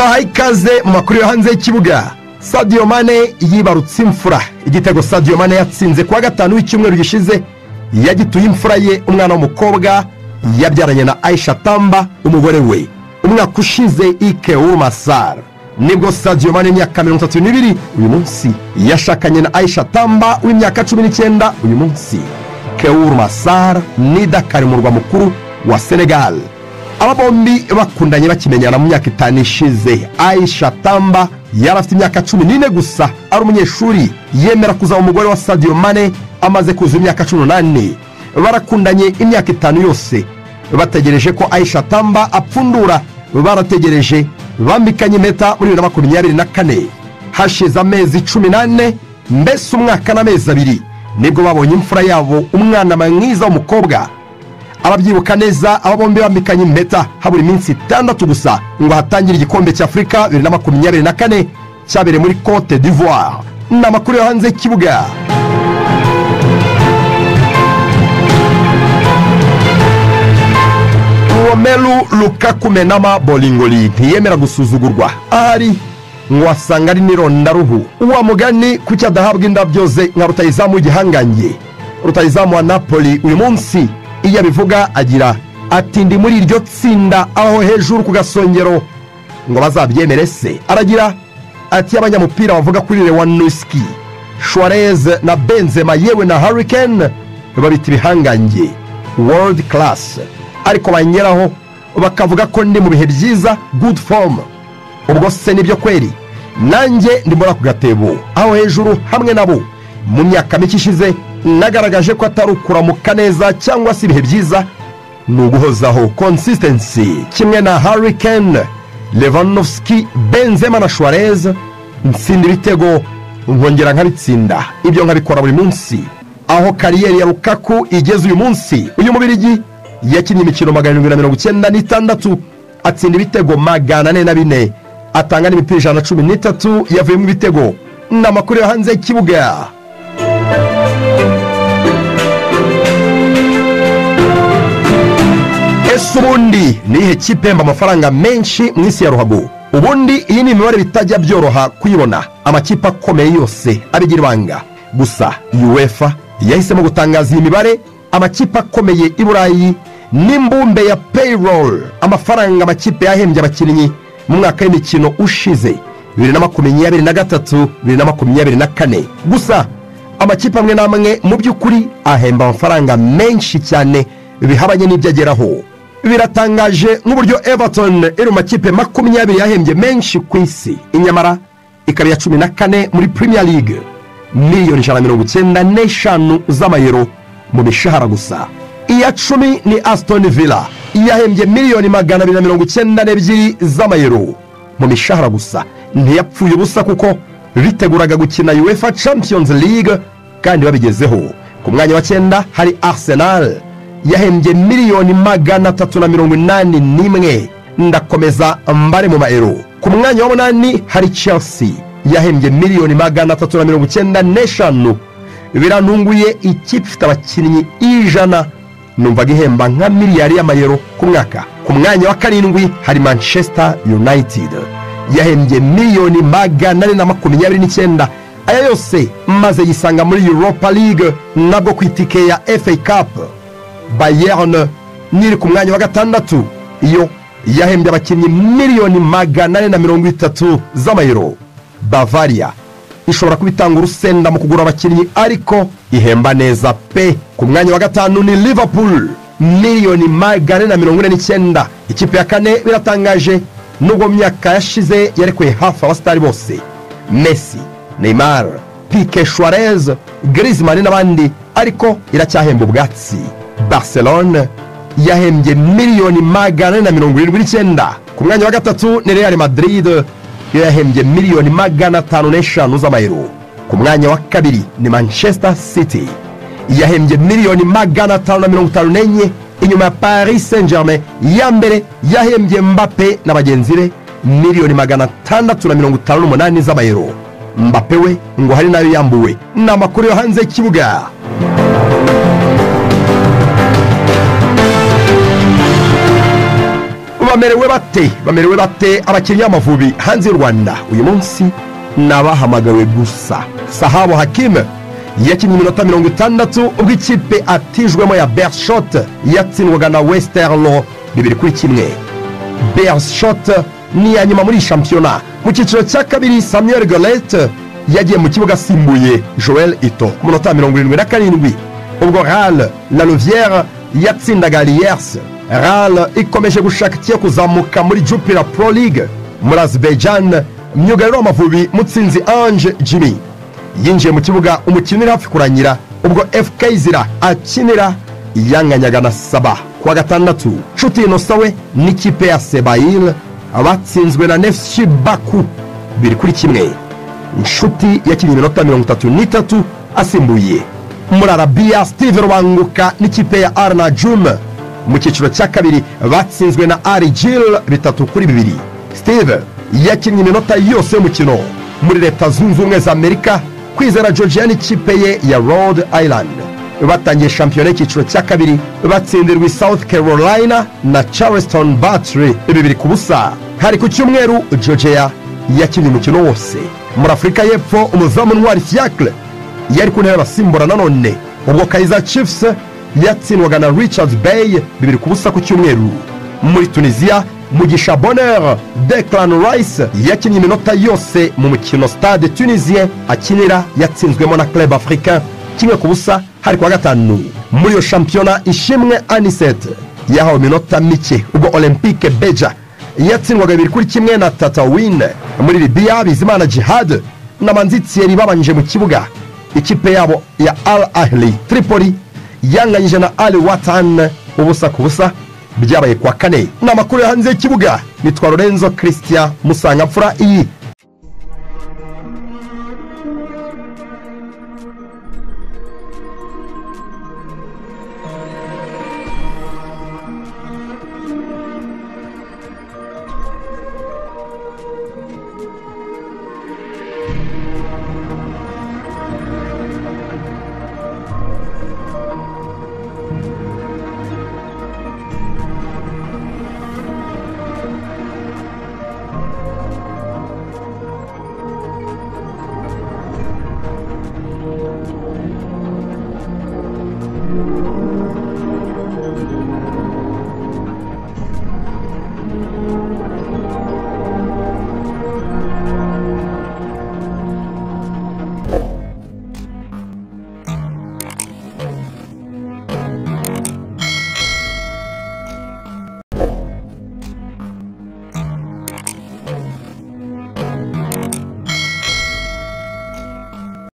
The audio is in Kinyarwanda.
mbahaye ikaze mu makuru yo hanze y'ikibuga. Sadio Mane yibarutse imfura. Igitego Sadio Mane yatsinze kuwa gatanu w'icyumweru gishize yagituye imfura ye umwana w'umukobwa yabyaranye na Aisha Tamba umugore we. Umwaka ushize Ike Masar nibwo Sadio Mane imyaka 32 uyu munsi yashakanye na Aisha Tamba w'imyaka 19 uyu munsi. Keur Masar ni Dakar mu murwa mukuru wa Senegal. Aba bombi bakundanye bakimenyana mu myaka 5 ishize. Aisha Tamba yarafite imyaka 14 gusa, ari umunyeshuri yemera kuzaba umugore wa Sadio Mane amaze kuzuza imyaka 18. Barakundanye imyaka 5 yose bategereje ko Aisha Tamba apfundura. Barategereje bambikanye impeta muri 2024. Hashize amezi 18 mbese umwaka n'amezi 2 nibwo babonye imfura yabo umwana mwiza w'umukobwa. Ababyibuka neza aba bombi bambikanye impeta habura iminsi 6 gusa ngo hatangire igikombe cy'Afrika 2024 cyabereye muri Côte d'Ivoire. N'amakuru yo hanze y'ikibuga. Romelu Lukaku Menama Bolingoli ntiyemera gusuzugurwa. Ahari ngo asanga ari nirondaruhu. Uwa mugani kuki adahabwa indabyoze nka rutayizamu w'igihangange. Rutayizamu wa Napoli uyu munsi iyo abivuga agira ati ndi muri iryo tsinda aho hejuru ku gasongero ngo bazabyemere se. Aragira ati abanyamupira bavuga kuri Lewandowski, Suarez na Benzema yewe na Harry Kane babita ibihangange world class, ariko banyeraho bakavuga ko ndi mu bihe byiza good form. Ubwo se nibyo kweri? Nanjye ndi muri ako gatebo aho hejuru hamwe nabo. Mu myaka mike ishize nagaragaje ko atari ukuramuka neza cyangwa se ibihe byiza, ni uguhozaho consistency. Kimwe na Harry Kane, Lewandowski, Benzema na Suarez ntsinda ibitego nkongera nkabitsinda. Ibyo nkabikora buri munsi. Aho kariyeri ya Lukaku igeze uyu munsi, uyu mubirigi yakinnye imikino 796 atsinda ibitego 404, atanga n'imipira 113 yavuye mu bitego. N'amakuru yo hanze y'ikibuga. Ubundi nihe kipe mba amafaranga menshi mu isi ya ruhago? Ubundi iyi ni imibare bitajya byoroha kuyibona. Amakipe akomeye yose abigira ibanga. Gusa UEFA yahisemo gutangaza iyi mibare. Amakipe akomeye i Burayi n'imbumbe ya payroll, amafaranga amakipe yahembye abakinnyi mu mwaka w'imikino ushize 2023 2024. Gusa amakipe amwe namwe mu by'ukuri ahemba amafaranga menshi cyane bihabanye n'ibyo ageraho. Biratangaje nk'uburyo Everton iri mu makipe 20 yahembye menshi ku isi, inyamara ikaba ya 14 muri Premier League. Miliyoni 195 z'amayero mu mishahara gusa. Iya 10 ni Aston Villa yahembye miliyoni 292 z'amayero mu mishahara gusa. Ntiyapfuye ubusa kuko biteguraga gukina UEFA Champions League kandi babigezeho. Ku mwanya wa 9 hari Arsenal yahembye miliyoni 381. Ndakomeza mbare mu maero. Ku mwanya wa 8 hari Chelsea yahembye miliyoni 395. Biranunguye ikipe ifite abakinnyi 100 numva gihemba nka miliyari y'amayero ku mwaka. Ku mwanya wa 7 hari Manchester United yahembye miliyoni 429. Aya yose maze yisanga muri Europa League nabwo ku itike ya FA Cup. Bayern niri ku mwanya wa 6 iyo yahembye abakinnyi miliyoni 430 z'amayero. Bavaria ishobora kubitanga urusenda mu kugura abakinnyi ariko ihemba neza pe. Ku mwanya wa 5 ni Liverpool miliyoni 449. Ikipe ya 4 biratangaje nubwo myaka yashize yarekuye hafi abastari bose, Messi, Neymar, Pique, Suarez, Griezmann n'abandi, ariko iracyahemba ubwatsi. Barcelona yahembye miliyoni 479. Ku mwanya wa 3 ni Real Madrid yahembye miliyoni 505 z'amayero. Ku mwanya wa 2 ni Manchester City yahembye miliyoni 554. Inyuma ya Paris Saint-Germain ya mbere yahembye Mbappe na bagenzi be miliyoni 658 z'amayero. Mbappe we ngo hari nayo yambuwe. N'amakuru yo hanze y'ikibuga. bamerewe bate abakinnyi b'Amavubi hanze y'u Rwanda uyu munsi nabahamagawe gusa. Sahabo Hakim yakinnye iminota 60 ubwo ikipe atijwemo ya Beerschot yatsindwaga na Westerlo 2-1. Beerschot ni iya nyuma muri shampiyona. Mu cyiciro cya kabiri Samuel Golet yagiye mu kibuga asimbuye Joel Ito ku minota 77 ubwo Ral La Louvière yatsindaga Liers. Ral ikomeje gushaka ikiye kuzamuka muri Jupiler Pro League muri Azerbaijan. Myugariro w'Amavubi Mutsinzi Ange Jimmy yinjiye mu kibuga umukino uri hafi kuranyira ubwo FK Zira akinira yanganyaga na Saba kuwa gatandatu. Nshuti Innocent we n'ikipe ya Sebail abatsinzwe na Nefchi Baku 2-1. Nshuti yakinnye iminota 33 asimbuye. Muri Arabia Steve Rubanguka n'ikipe ya Arna Jum mu cyiciro cya kabiri batsinzwe na Ari Gil 3-2. Steve yakinnye iminota yose y'umukino. Muri Leta Zunze Ubumwe za Amerika Kwizera Georgia n'ikipe ye ya Rhode Island batangiye shampiyona y'icyiciro cya kabiri batsindirwa South Carolina na Charleston Battery 2-0. Hari ku cyumweru Georgia yakinnye umukino wose. Muri Afurika y'Epfo umuzamu Ntwari Fiacre yari ku ntebe abasimbura nanone ubwo Kaizer Chiefs yatsindwaga na Richards Bay 2-0 ku cyumweru. Muri Tunisia Mugisha Bonheur Declan Rice yakinnye iminota yose mu mukino Stade Tunisien akinira yatsinzwemo na Club Africain 1-0 hari kwa gatanu. Muri iyo shampiyona Ishimwe Anisette yahawe iminota mike ubwo Olympique Beja yatsindwaga 2-1 na Tatawin. Muri Libya Bizimana Jihad na Manzi Thierry babanje mu kibuga. Ikipe yabo ya Al Ahli Tripoli yanganyije na Al Watan 0-0 byabaye kwa kane. N'amakuru hanze y'ikibuga nitwa Lorenzo Christian Musangamfura. Iyi